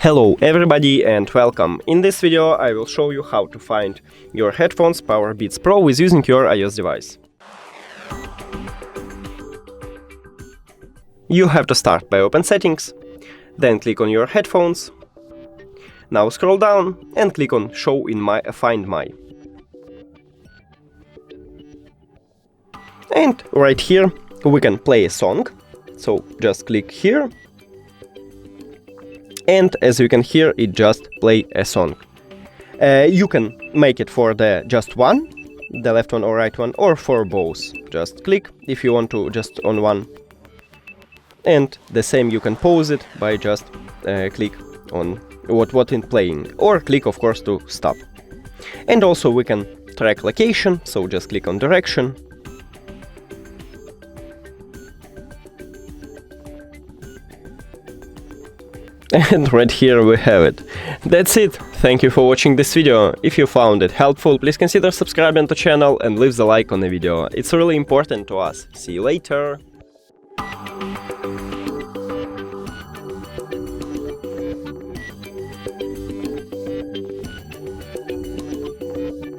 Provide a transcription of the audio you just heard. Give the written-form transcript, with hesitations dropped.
Hello everybody and welcome. In this video I will show you how to find your headphones Powerbeats Pro with using your iOS device. You have to start by open settings, then click on your headphones. Now scroll down and click on Show in Find My. And right here we can play a song, so just click here. And as you can hear, it just play a song. You can make it for the just one, the left one or right one, or for both. Just click if you want to just on one. And the same you can pause it by just click on what in playing, or click of course to stop. And also we can track location, so just click on direction. And right here we have it. That's it. Thank you for watching this video. If you found it helpful, please consider subscribing to the channel and leave the like on the video. It's really important to us. See you later.